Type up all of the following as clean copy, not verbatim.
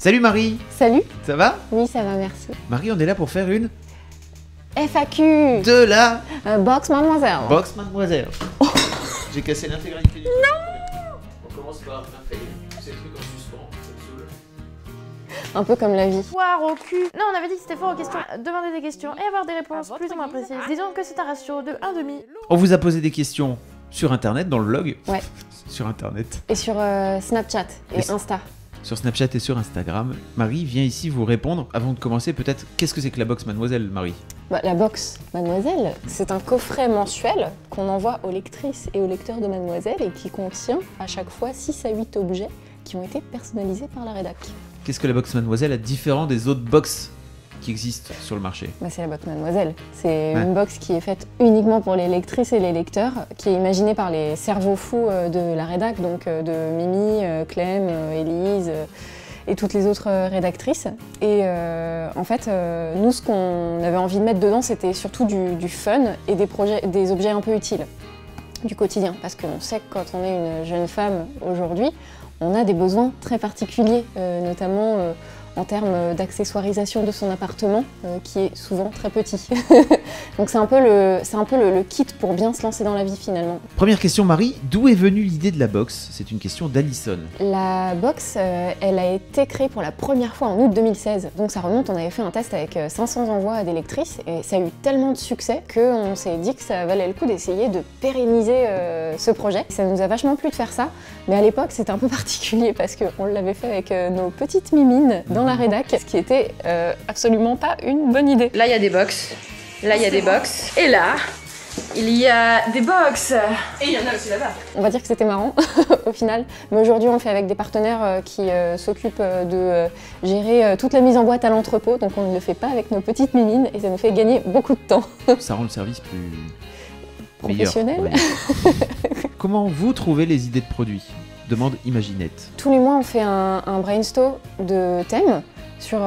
Salut Marie. Salut. Ça va? Oui, ça va, merci. Marie, on est là pour faire une FAQ de la Box Mademoiselle. Box Mademoiselle. J'ai cassé l'intégralité du truc. On commence par un fail. C'est le truc en suspens, ça me saoule. Un peu comme la vie. Foire au cul. Non, on avait dit que c'était fort aux questions. Demander des questions et avoir des réponses plus ou moins précises. Disons que c'est un ratio de 1,5. On vous a posé des questions sur internet, dans le vlog. Ouais. Sur internet. Et sur Snapchat et Insta. Sur Snapchat et sur Instagram. Marie vient ici vous répondre. Avant de commencer, peut-être, qu'est-ce que c'est que la Box Mademoiselle, Marie? La Box Mademoiselle, c'est un coffret mensuel qu'on envoie aux lectrices et aux lecteurs de Mademoiselle et qui contient à chaque fois 6 à 8 objets qui ont été personnalisés par la rédac. Qu'est-ce que la Box Mademoiselle a de différent des autres box qui existent sur le marché? C'est la Box Mademoiselle. C'est une box qui est faite uniquement pour les lectrices et les lecteurs, qui est imaginée par les cerveaux fous de la rédac, donc de Mimi, Clem, Élise et toutes les autres rédactrices. Et en fait, nous, ce qu'on avait envie de mettre dedans, c'était surtout du fun et des objets un peu utiles du quotidien. Parce qu'on sait que quand on est une jeune femme aujourd'hui, on a des besoins très particuliers, notamment en termes d'accessoirisation de son appartement, qui est souvent très petit. Donc c'est un peu le kit pour bien se lancer dans la vie finalement. Première question Marie, d'où est venue l'idée de la box? C'est une question d'Alison. La box, elle a été créée pour la première fois en août 2016. Donc ça remonte, on avait fait un test avec 500 envois à des lectrices et ça a eu tellement de succès qu'on s'est dit que ça valait le coup d'essayer de pérenniser ce projet. Ça nous a vachement plu de faire ça, mais à l'époque c'était un peu particulier parce qu'on l'avait fait avec nos petites mimines dans la rédac, ce qui était absolument pas une bonne idée. Là, il y a des box. Là, il y a des box. Et là, il y a des box. Et il y en a aussi là-bas. On va dire que c'était marrant au final, mais aujourd'hui on le fait avec des partenaires qui s'occupent de gérer toute la mise en boîte à l'entrepôt, donc on ne le fait pas avec nos petites mimines et ça nous fait gagner beaucoup de temps. Ça rend le service plus professionnel. Meilleur, Comment vous trouvez les idées de produits? Demande Imaginette. Tous les mois, on fait un brainstorm de thèmes sur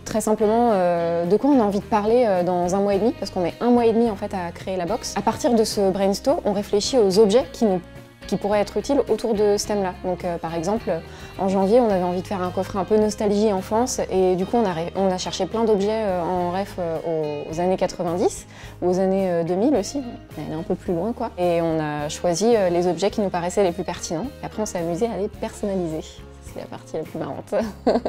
très simplement de quoi on a envie de parler dans un mois et demi, parce qu'on met un mois et demi en fait à créer la box. À partir de ce brainstorm, on réfléchit aux objets qui pourraient être utiles autour de ce thème-là. Donc par exemple, en janvier, on avait envie de faire un coffret un peu nostalgie enfance et du coup on a cherché plein d'objets en ref aux années 90, aux années 2000 aussi, on est un peu plus loin quoi. Et on a choisi les objets qui nous paraissaient les plus pertinents et après on s'est amusé à les personnaliser. C'est la partie la plus marrante.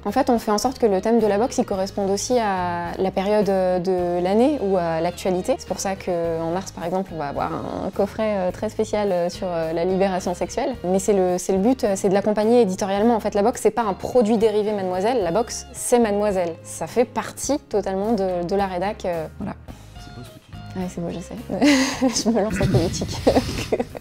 En fait, on fait en sorte que le thème de la box il corresponde aussi à la période de l'année ou à l'actualité. C'est pour ça qu'en mars, par exemple, on va avoir un coffret très spécial sur la libération sexuelle. Mais c'est le but, c'est de l'accompagner éditorialement. En fait, la box, c'est pas un produit dérivé Mademoiselle. La box, c'est Mademoiselle. Ça fait partie totalement de la rédac. Voilà. C'est beau ce que tu dis. Ouais, c'est beau, je sais. Je me lance en politique.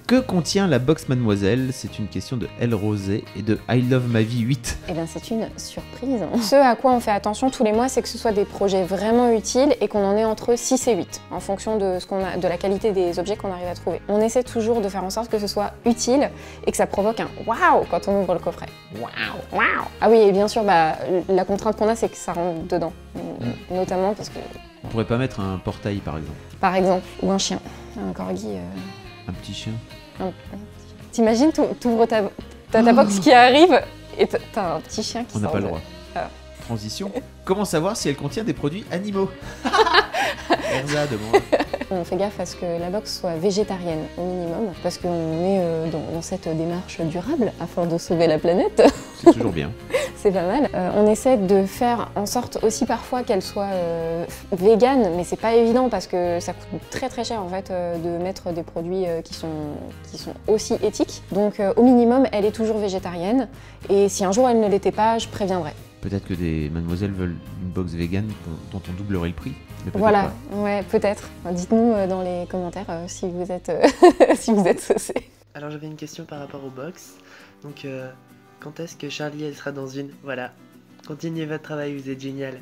Que contient la Box Mademoiselle? C'est une question de L Rosé et de I Love Ma Vie 8. Eh bien, c'est une surprise. Ce à quoi on fait attention tous les mois, c'est que ce soit des projets vraiment utiles et qu'on en ait entre 6 et 8, en fonction de de la qualité des objets qu'on arrive à trouver. On essaie toujours de faire en sorte que ce soit utile et que ça provoque un waouh quand on ouvre le coffret. Waouh, waouh. Ah oui, et bien sûr, la contrainte qu'on a, c'est que ça rentre dedans, notamment parce que... On pourrait pas mettre un portail par exemple? Par exemple, ou un chien, un corgi. Un petit chien? T'imagines, t'ouvres ta box qui arrive et t'as un petit chien qui sort. On n'a pas le de- droit. Ah. Transition. Comment savoir si elle contient des produits animaux? Erza demande. On fait gaffe à ce que la box soit végétarienne au minimum, parce qu'on est dans cette démarche durable afin de sauver la planète. C'est toujours bien. C'est pas mal. On essaie de faire en sorte aussi parfois qu'elle soit végane, mais c'est pas évident parce que ça coûte très très cher en fait de mettre des produits qui sont aussi éthiques. Donc au minimum, elle est toujours végétarienne. Et si un jour elle ne l'était pas, je préviendrai. Peut-être que des mademoiselles veulent une box vegan dont on doublerait le prix. Mais peut-être Voilà, pas. ouais, peut-être. Dites-nous dans les commentaires si vous êtes si vous êtes saucés. Alors j'avais une question par rapport aux box. Donc quand est-ce que Charlie elle sera dans une? Voilà. Continuez votre travail, vous êtes génial.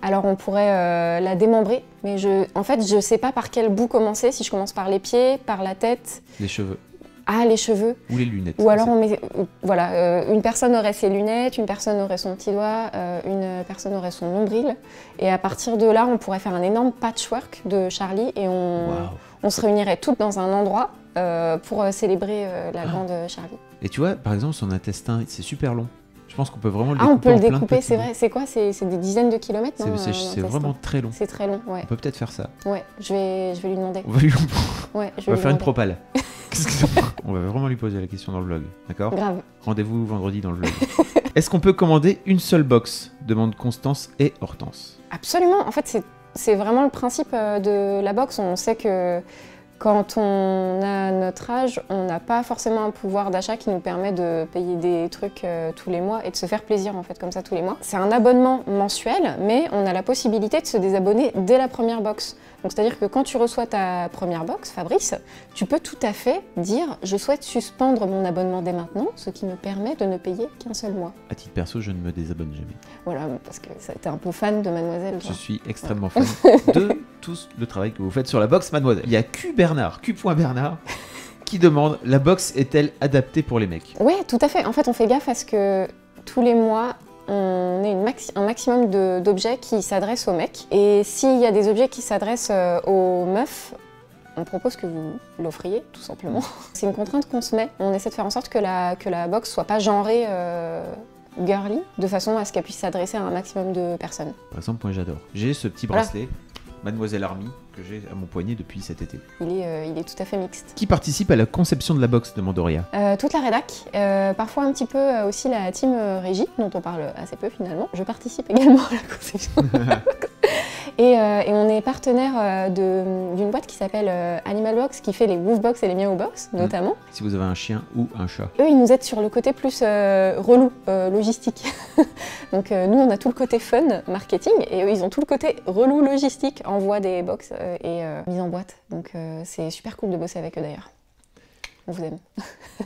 Alors on pourrait la démembrer, mais en fait je sais pas par quel bout commencer, si je commence par les pieds, par la tête, Les cheveux. les cheveux, Ou les lunettes. ou alors on met, voilà, une personne aurait ses lunettes, une personne aurait son petit doigt, une personne aurait son nombril, et à partir de là on pourrait faire un énorme patchwork de Charlie et on se réunirait toutes dans un endroit pour célébrer la grande Charlie. Et tu vois, par exemple, son intestin, c'est super long. Je pense qu'on peut vraiment le Ah, découper on peut le en plein de découper, petits c'est bouts. vrai. C'est quoi? C'est des dizaines de kilomètres, non? C'est vraiment très long. C'est très long, ouais. On peut peut-être faire ça. Ouais, je vais lui demander. On va, lui... Ouais, je on vais va lui faire une demander. propale. On va vraiment lui poser la question dans le vlog, d'accord? Grave. Rendez-vous vendredi dans le vlog. Est-ce qu'on peut commander une seule box? Demande Constance et Hortense. Absolument. En fait, c'est vraiment le principe de la box. On sait que quand on a notre âge, on n'a pas forcément un pouvoir d'achat qui nous permet de payer des trucs tous les mois et de se faire plaisir en fait comme ça tous les mois. C'est un abonnement mensuel, mais on a la possibilité de se désabonner dès la première box. Donc c'est-à-dire que quand tu reçois ta première box, Fabrice, tu peux tout à fait dire « je souhaite suspendre mon abonnement dès maintenant, ce qui me permet de ne payer qu'un seul mois ». À titre perso, je ne me désabonne jamais. Voilà, parce que t'es un peu fan de Mademoiselle. Je toi. suis extrêmement fan de tout le travail que vous faites sur la box Mademoiselle. Il y a Q.Bernard qui demande « La box est-elle adaptée pour les mecs ?» Ouais, tout à fait. En fait, on fait gaffe à ce que tous les mois, on ait un maximum d'objets qui s'adressent aux mecs. Et s'il y a des objets qui s'adressent aux meufs, on propose que vous l'offriez, tout simplement. C'est une contrainte qu'on se met. On essaie de faire en sorte que la box soit pas genrée girly, de façon à ce qu'elle puisse s'adresser à un maximum de personnes. Par exemple, moi j'adore. J'ai ce petit bracelet Mademoiselle Army que j'ai à mon poignet depuis cet été. Il est tout à fait mixte. Qui participe à la conception de la box, demande Auria. Toute la rédac, parfois un petit peu aussi la team régie, dont on parle assez peu finalement. Je participe également à la conception de la box. Et on est partenaire d'une boîte qui s'appelle Animal Box, qui fait les Woof Box et les Meow Box, notamment. Si vous avez un chien ou un chat. Eux, ils nous aident sur le côté plus relou, logistique. Donc nous, on a tout le côté fun, marketing, et eux, ils ont tout le côté relou, logistique, envoi des box et mise en boîte. Donc c'est super cool de bosser avec eux d'ailleurs. On vous aime.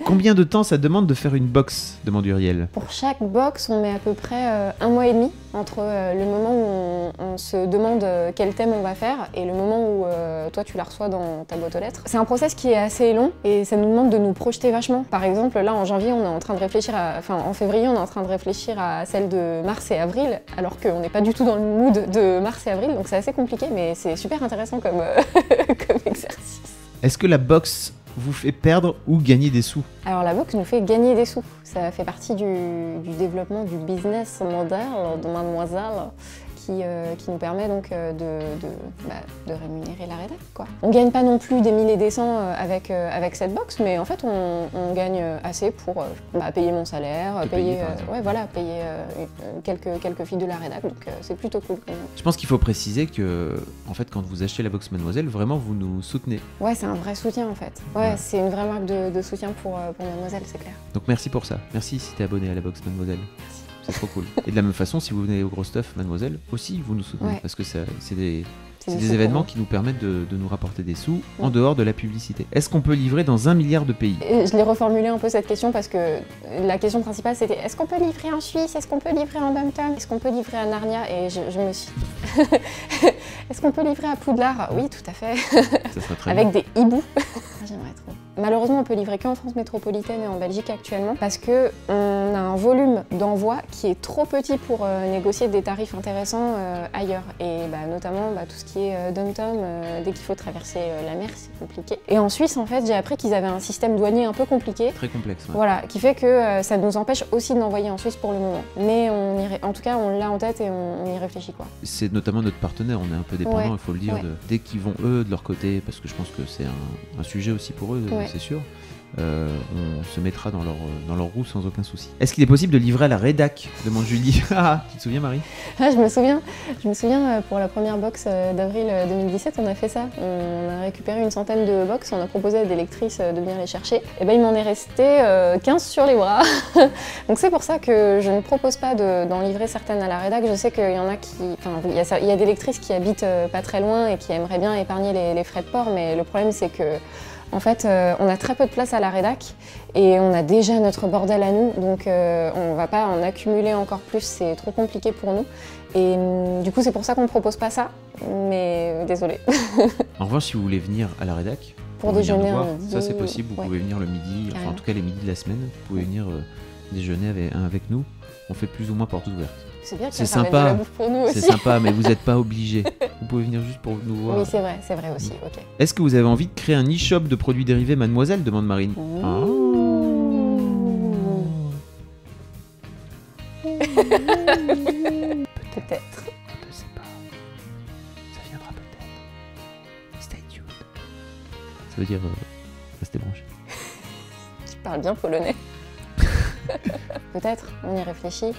Combien de temps ça demande de faire une box, demande Uriel. Pour chaque box, on met à peu près 1 mois et demi entre le moment où on se demande quel thème on va faire et le moment où toi tu la reçois dans ta boîte aux lettres. C'est un process qui est assez long et ça nous demande de nous projeter vachement. Par exemple, là en janvier, on est en train de réfléchir en février, on est en train de réfléchir à celle de mars et avril, alors qu'on n'est pas du tout dans le mood de mars et avril, donc c'est assez compliqué, mais c'est super intéressant comme, comme exercice. Est-ce que la box vous fait perdre ou gagner des sous? Alors la box nous fait gagner des sous. Ça fait partie du développement du business model de Mademoiselle qui nous permet donc de rémunérer la rédac, quoi. On gagne pas non plus des mille et des cents avec cette box, mais en fait on gagne assez pour payer mon salaire, payer quelques filles de la rédac, donc c'est plutôt cool quand même. Je pense qu'il faut préciser que en fait quand vous achetez la box Mademoiselle, vraiment vous nous soutenez. Ouais, c'est un vrai soutien en fait. Ouais. C'est une vraie marque de soutien pour Mademoiselle, c'est clair. Donc merci pour ça. Merci si t'es abonné à la box Mademoiselle. Merci. C'est trop cool. Et de la même façon, si vous venez au Gros Stuff Mademoiselle, aussi vous nous soutenez. Parce que c'est des événements qui nous permettent de nous rapporter des sous en dehors de la publicité. Est-ce qu'on peut livrer dans 1 milliard de pays? Je l'ai reformulé un peu cette question parce que la question principale c'était est-ce qu'on peut livrer en Suisse? Est-ce qu'on peut livrer en Bumpton? Est-ce qu'on peut livrer à Narnia? Et je me suis est-ce qu'on peut livrer à Poudlard? Oui, tout à fait. Ça serait très avec des hiboux. J'aimerais trop. Malheureusement, on peut livrer qu'en France métropolitaine et en Belgique actuellement parce qu'on a un volume d'envoi qui est trop petit pour négocier des tarifs intéressants ailleurs. Et notamment tout ce qui est dom-tom, dès qu'il faut traverser la mer, c'est compliqué. Et en Suisse, en fait, j'ai appris qu'ils avaient un système douanier un peu compliqué. très complexe. Ouais. Voilà, qui fait que ça nous empêche aussi de l'envoyer en Suisse pour le moment. Mais en tout cas, on l'a en tête et on y réfléchit, quoi. C'est notamment notre partenaire, on est un peu dépendant, il faut le dire, dès qu'ils vont eux de leur côté, parce que je pense que c'est un sujet aussi pour eux, c'est sûr. On se mettra dans leur roue sans aucun souci. Est-ce qu'il est possible de livrer à la rédac, demande Julie. Tu te souviens, Marie? Je me souviens pour la première box d'avril 2017, on a fait ça. On a récupéré une centaine de box, on a proposé à des lectrices de venir les chercher. Et il m'en est resté 15 sur les bras. Donc c'est pour ça que je ne propose pas d'en livrer certaines à la rédac. Je sais qu'il y en a qui... il y a des lectrices qui habitent pas très loin et qui aimeraient bien épargner les frais de port, mais le problème c'est que en fait, on a très peu de place à la rédac et on a déjà notre bordel à nous, donc on va pas en accumuler encore plus, c'est trop compliqué pour nous. Et du coup, c'est pour ça qu'on ne propose pas ça, mais désolé. En revanche, si vous voulez venir à la rédac, pour déjeuner un midi, ça c'est possible, vous pouvez venir le midi, enfin en tout cas les midis de la semaine, vous pouvez venir déjeuner avec nous, on fait plus ou moins portes ouvertes. C'est bien que c'est ça permette de la bouffe pour nous aussi. C'est sympa, mais vous n'êtes pas obligé. Vous pouvez venir juste pour nous voir. Oui, c'est vrai aussi, ok. Est-ce que vous avez envie de créer un e-shop de produits dérivés Mademoiselle, demande Marine. Peut-être. Je ne sais pas. Ça viendra peut-être. Stay tuned. Ça veut dire restez branchés. Tu parles bien polonais. Peut-être, on y réfléchit.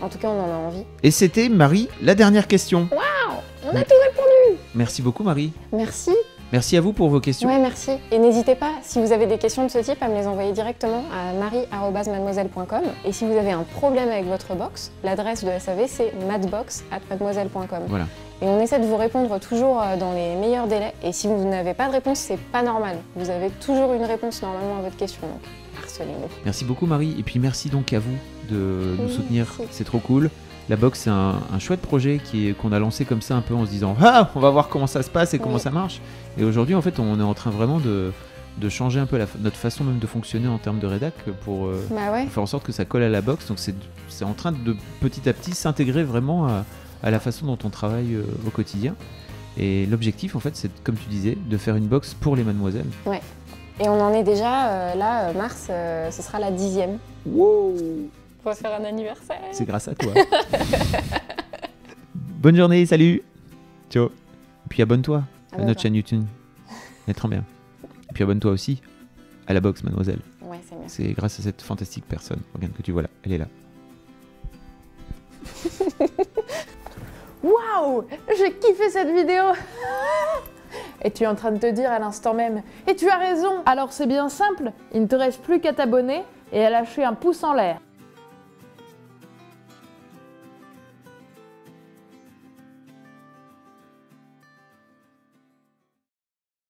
En tout cas, on en a envie. Et c'était, Marie, la dernière question. Waouh, on a tout répondu. Merci beaucoup, Marie. Merci. Merci à vous pour vos questions. Ouais, merci. Et n'hésitez pas, si vous avez des questions de ce type, à me les envoyer directement à marie@mademoiselle.com. Et si vous avez un problème avec votre box, l'adresse de SAV, c'est madbox@mademoiselle.com. Voilà. Et on essaie de vous répondre toujours dans les meilleurs délais. Et si vous n'avez pas de réponse, c'est pas normal. Vous avez toujours une réponse normalement à votre question. Donc, harcelez-nous. Merci beaucoup, Marie. Et puis merci donc à vous de nous soutenir. Merci. C'est trop cool. La box, c'est un chouette projet qu'on a lancé comme ça un peu en se disant « Ah, on va voir comment ça se passe et comment ça marche ». Et aujourd'hui, en fait, on est en train vraiment de changer un peu notre façon même de fonctionner en termes de rédac pour faire en sorte que ça colle à la box. Donc c'est en train de petit à petit s'intégrer vraiment à la façon dont on travaille au quotidien. Et l'objectif, en fait, c'est, comme tu disais, de faire une box pour les mademoiselles. Ouais. Et on en est déjà, mars, ce sera la 10e. Wow. On va faire un anniversaire. C'est grâce à toi. Bonne journée, salut. Ciao. Et puis abonne-toi à notre chaîne YouTube. Elle est trop bien. Et puis abonne-toi aussi à la box, mademoiselle. Ouais, c'est bien. C'est grâce à cette fantastique personne. Regarde que tu vois là, elle est là. Waouh, j'ai kiffé cette vidéo. Et tu es en train de te dire à l'instant même, et tu as raison. Alors c'est bien simple, il ne te reste plus qu'à t'abonner et à lâcher un pouce en l'air.